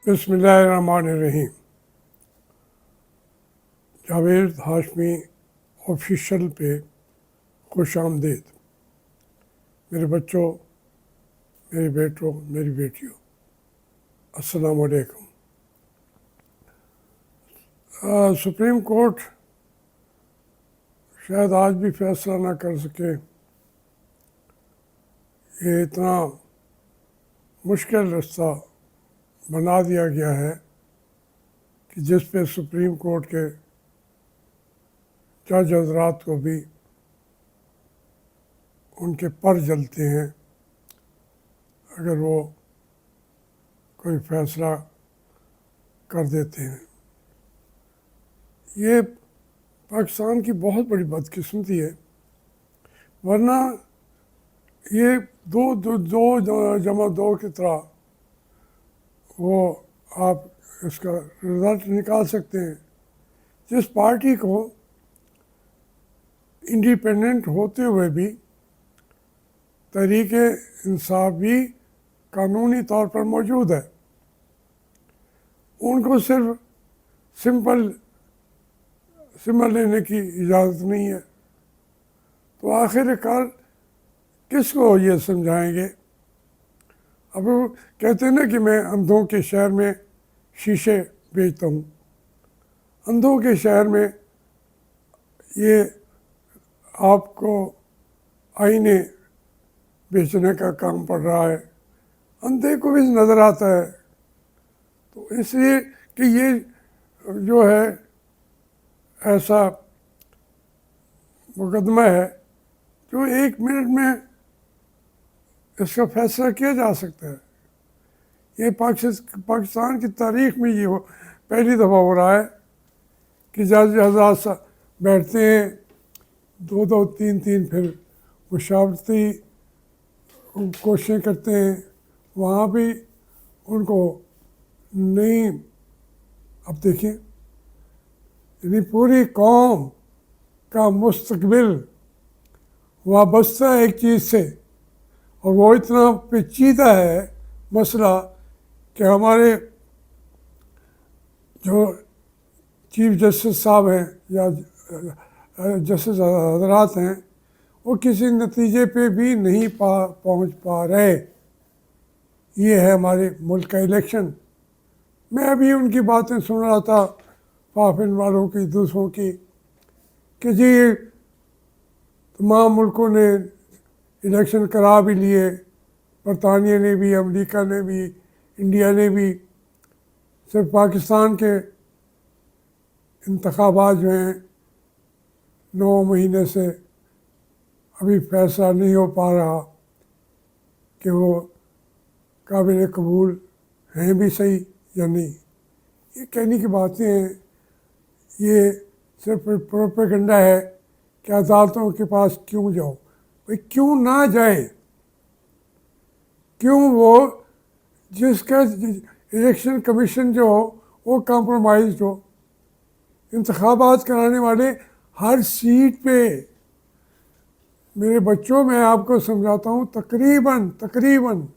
बिस्मिल्लाहिर्रहमानिर्रहीम। जावेद हाशमी ऑफिशियल पे खुश आमदीद। मेरे बच्चों, मेरे बेटों, मेरी बेटियों, अस्सलाम वालेकुम। सुप्रीम कोर्ट शायद आज भी फैसला ना कर सके। ये इतना मुश्किल रास्ता बना दिया गया है कि जिस पे सुप्रीम कोर्ट के जज हजरात को भी उनके पर जलते हैं अगर वो कोई फैसला कर देते हैं। ये पाकिस्तान की बहुत बड़ी बदकिस्मती है, वरना ये दो दो दो जमा दो की तरह वो आप इसका रिज़ल्ट निकाल सकते हैं। जिस पार्टी को इंडिपेंडेंट होते हुए भी तहरीके इंसाफ भी कानूनी तौर पर मौजूद है, उनको सिर्फ सिंबल लेने की इजाज़त नहीं है, तो आखिरकार किसको ये समझाएंगे। अब वो कहते हैं ना कि मैं अंधों के शहर में शीशे बेचता हूँ। अंधों के शहर में ये आपको आईने बेचने का काम पड़ रहा है, अंधे को भी नज़र आता है। तो इसलिए कि ये जो है ऐसा मुकदमा है जो 1 मिनट में इसका फैसला किया जा सकता है। ये पाकिस्तान की तारीख में ये पहली दफ़ा हो रहा है कि जज हज़रात बैठते हैं, दो दो तीन तीन, फिर मुशावरती कोशिशें करते हैं, वहाँ भी उनको नहीं। अब देखिए, यानी पूरी कौम का मुस्तकबिल वाबस्ता है एक चीज़ से, और वो इतना पेचीदा है मसला कि हमारे जो चीफ जस्टिस साहब हैं या जस्टिस हजरात हैं, वो किसी नतीजे पे भी नहीं पहुंच पा रहे। ये है हमारे मुल्क का इलेक्शन। मैं अभी उनकी बातें सुन रहा था, पाफिन वालों की, दूसरों की, कि जी तमाम मुल्कों ने इलेक्शन करा भी लिए, बरतानिया ने भी, अमेरिका ने भी, इंडिया ने भी। सिर्फ पाकिस्तान के इंतखाबात जो हैं 9 महीने से अभी फैसला नहीं हो पा रहा कि वो काबिल कबूल हैं भी सही या नहीं। ये कहने की बातें हैं, ये सिर्फ प्रोपेगेंडा है कि अदालतों के पास क्यों जाओ। भाई क्यों ना जाए? क्यों? वो जिसका इलेक्शन कमीशन जो हो वो कॉम्प्रोमाइज़ हो। इंतखाबात कराने वाले हर सीट पे, मेरे बच्चों मैं आपको समझाता हूँ, तकरीबन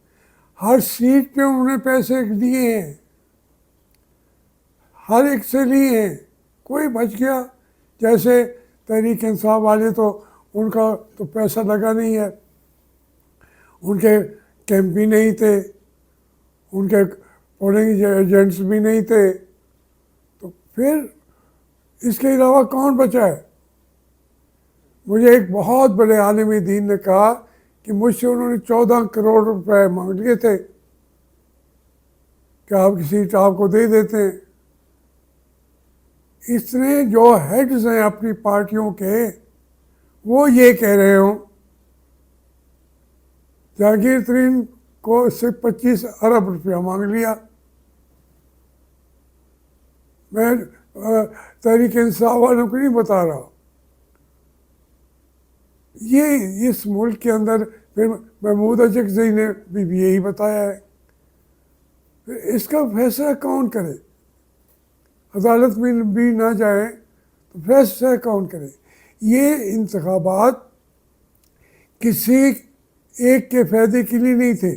हर सीट पे उन्होंने पैसे दिए हैं, हर एक से लिए हैं, कोई बच गया। जैसे तहरीक इंसाफ वाले तो उनका तो पैसा लगा नहीं है, उनके कैंप भी नहीं थे, उनके पोलिंग एजेंट्स भी नहीं थे, तो फिर इसके अलावा कौन बचा है? मुझे एक बहुत बड़े आलिम दीन ने कहा कि मुझसे उन्होंने 14 करोड़ रुपए मांग लिए थे कि आपकी सीट आपको दे देते हैं। इसने जो हेड्स हैं अपनी पार्टियों के, वो ये कह रहे हो जहांगीर तरीन को से 25 अरब रुपया मांग लिया। मैं तहरीक इंसाफ वालों को नहीं बता रहा। ये इस मुल्क के अंदर, फिर महमूद अजगज़ई ने भी यही बताया है। फिर इसका फैसला कौन करे? अदालत में भी ना जाए तो फैसला कौन करे? ये इंतखाबात किसी एक के फ़ायदे के लिए नहीं थे,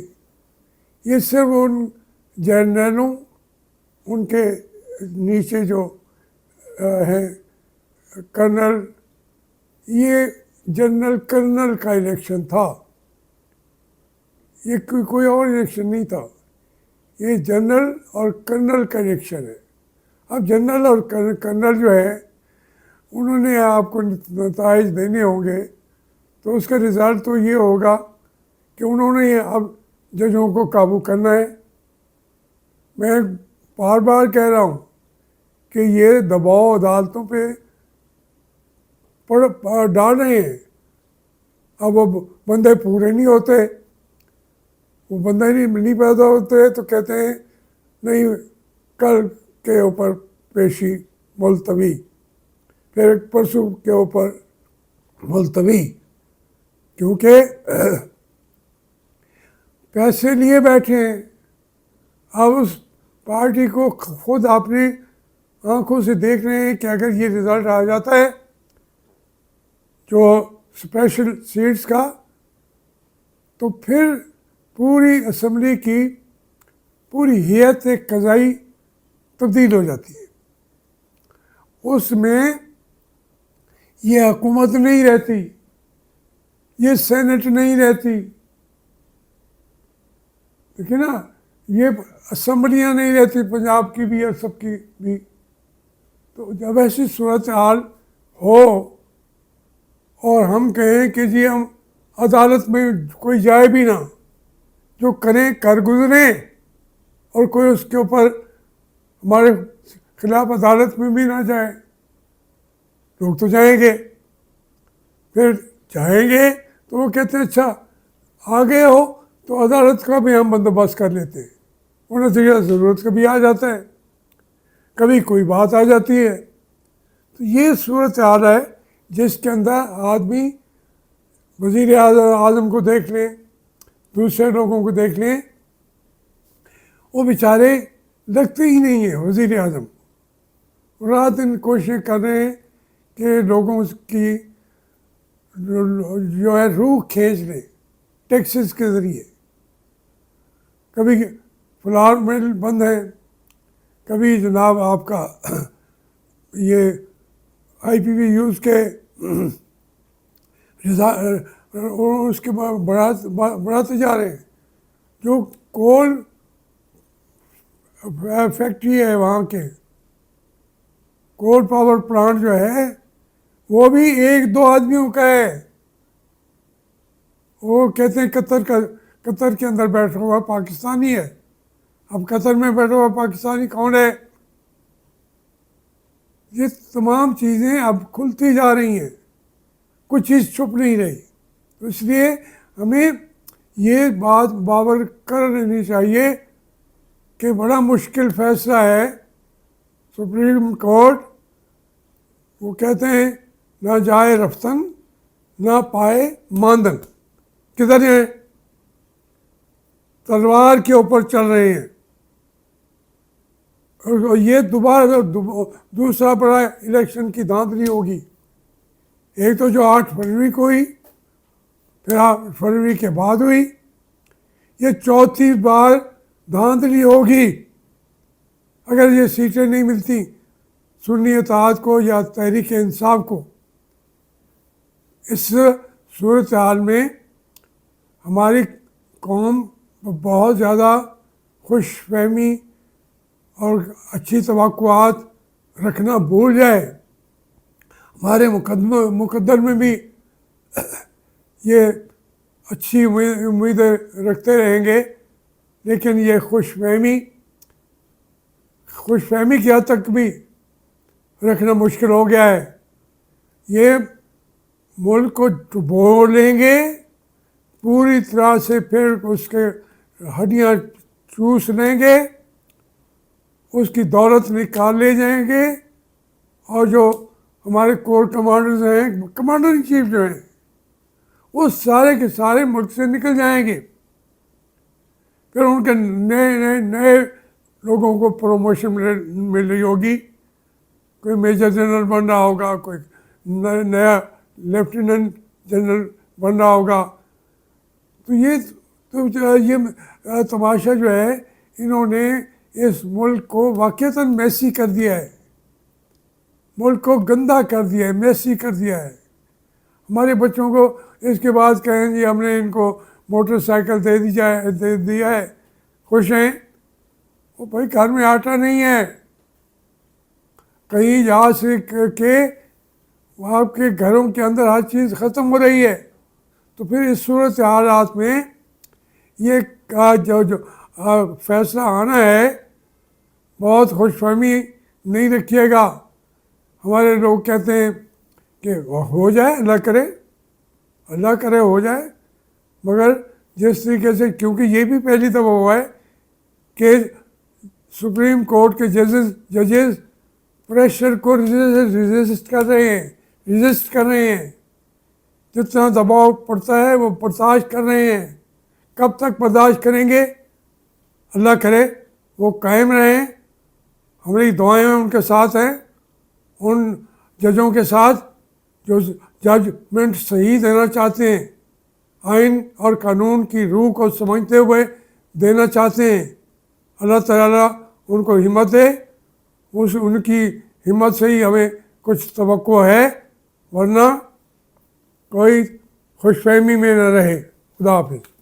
ये सिर्फ उन जर्नलों उनके नीचे जो है कर्नल, ये जनरल कर्नल का इलेक्शन था, ये कोई और इलेक्शन नहीं था, ये जनरल और कर्नल का इलेक्शन है। अब जनरल और कर्नल जो है उन्होंने आपको नताइज देने होंगे, तो उसका रिज़ल्ट तो ये होगा कि उन्होंने अब जजों को काबू करना है। मैं बार बार कह रहा हूँ कि ये दबाव अदालतों पे डाल रहे हैं। अब वो बंदे पूरे नहीं होते, वो बंदे नहीं पैदा होते तो कहते हैं नहीं कल के ऊपर पेशी मुलतवी, फिर परसों के ऊपर मुलतवी, क्योंकि पैसे लिए बैठे हैं। अब उस पार्टी को खुद अपनी आंखों से देख रहे हैं कि अगर ये रिज़ल्ट आ जाता है जो स्पेशल सीट्स का, तो फिर पूरी असम्बली की पूरी हैयत क़ज़ाई तब्दील हो जाती है। उसमें ये हुकूमत नहीं रहती, ये सेनेट नहीं रहती, देखिए ना, ये असम्बलियाँ नहीं रहती पंजाब की भी और सबकी भी। तो जब ऐसी सूरत हाल हो और हम कहें कि जी हम अदालत में कोई जाए भी ना, जो करें कर गुजरें, और कोई उसके ऊपर हमारे खिलाफ अदालत में भी ना जाए, लोग तो जाएंगे। फिर जाएंगे तो वो कहते हैं अच्छा आ गए हो तो अदालत का भी हम बंदोबस्त कर लेते हैं। उन्हें तो ज़रूरत कभी आ जाता है, कभी कोई बात आ जाती है। तो ये सूरत हाल है जिसके अंदर आदमी वज़ीर आज़म को देख लें, दूसरे लोगों को देख लें, वो बेचारे लगते ही नहीं है वज़ीर आज़म। रात दिन कोशिशें कर रहे हैं कि लोगों की जो है रूह खींच लें टैक्सेस के ज़रिए। कभी फ्लावर मिल बंद है, कभी जनाब आपका ये IPV यूज़ के उसके बढ़ाते जा रहे हैं। जो कोल फैक्ट्री है वहाँ के, कोल पावर प्लांट जो है वो भी 1-2 आदमियों का है। वो कहते हैं कतर के अंदर बैठा हुआ पाकिस्तानी है। अब कतर में बैठा हुआ पाकिस्तानी कौन है? ये तमाम चीज़ें अब खुलती जा रही हैं, कुछ चीज़ छुप नहीं रही। तो इसलिए हमें ये बात बावर कर लेनी चाहिए कि बड़ा मुश्किल फैसला है। सुप्रीम कोर्ट वो कहते हैं ना जाए रफ्तन ना पाए मांदन, किधर हैं? तलवार के ऊपर चल रहे हैं। और ये दोबारा दूसरा बड़ा इलेक्शन की धांधली होगी। एक तो जो 8 फरवरी को हुई, फिर 8 फरवरी के बाद हुई, ये चौथी बार धांधली होगी। अगर ये सीटें नहीं मिलती सुन्नी इत्तेहाद को या तहरीक इंसाफ को। इस सूरत हाल में हमारी कौम बहुत ज़्यादा खुश फहमी और अच्छी तवक्कुआत रखना भूल जाए। हमारे मुकद्दर में भी ये अच्छी उम्मीदें रखते रहेंगे, लेकिन ये खुशफहमी की हद तक भी रखना मुश्किल हो गया है। ये मुल्क को डुबो लेंगे पूरी तरह से, फिर उसके हड्डियाँ चूस लेंगे, उसकी दौलत निकाल ले जाएंगे, और जो हमारे कोर कमांडर्स हैं, कमांडर इन चीफ जो हैं, वो सारे के सारे मुल्क से निकल जाएंगे। फिर उनके नए लोगों को प्रमोशन मिल रही होगी, कोई मेजर जनरल बन रहा होगा, कोई नया लेफ्टिनेंट जनरल बन रहा होगा। तो ये तमाशा जो है इन्होंने इस मुल्क को वाक़ईतन मैसी कर दिया है, मुल्क को गंदा कर दिया है, मैसी कर दिया है। हमारे बच्चों को इसके बाद कहें जी हमने इनको मोटरसाइकिल दे दिया है, खुश हैं। वो भाई घर में आटा नहीं है, कहीं जा से के आपके घरों के अंदर हर चीज़ ख़त्म हो रही है। तो फिर इस सूरत हालात में ये जो फैसला आना है, बहुत खुशफहमी नहीं रखिएगा। हमारे लोग कहते हैं कि हो जाए, अल्लाह करे हो जाए, मगर जिस तरीके से, क्योंकि ये भी पहली दफ़ा हुआ है कि सुप्रीम कोर्ट के जजेस प्रेशर को रेजिस्ट कर रहे हैं, जितना दबाव पड़ता है वो बर्दाश्त कर रहे हैं। कब तक बर्दाश्त करेंगे? अल्लाह करे वो कायम रहें। हमारी दुआएं उनके साथ हैं, उन जजों के साथ जो जजमेंट सही देना चाहते हैं, आइन और कानून की रूह को समझते हुए देना चाहते हैं। अल्लाह ताला उनको हिम्मत दे, उनकी हिम्मत से ही हमें कुछ तवक्को है, वरना कोई खुशफहमी में न रहे। खुदा हाफिज़।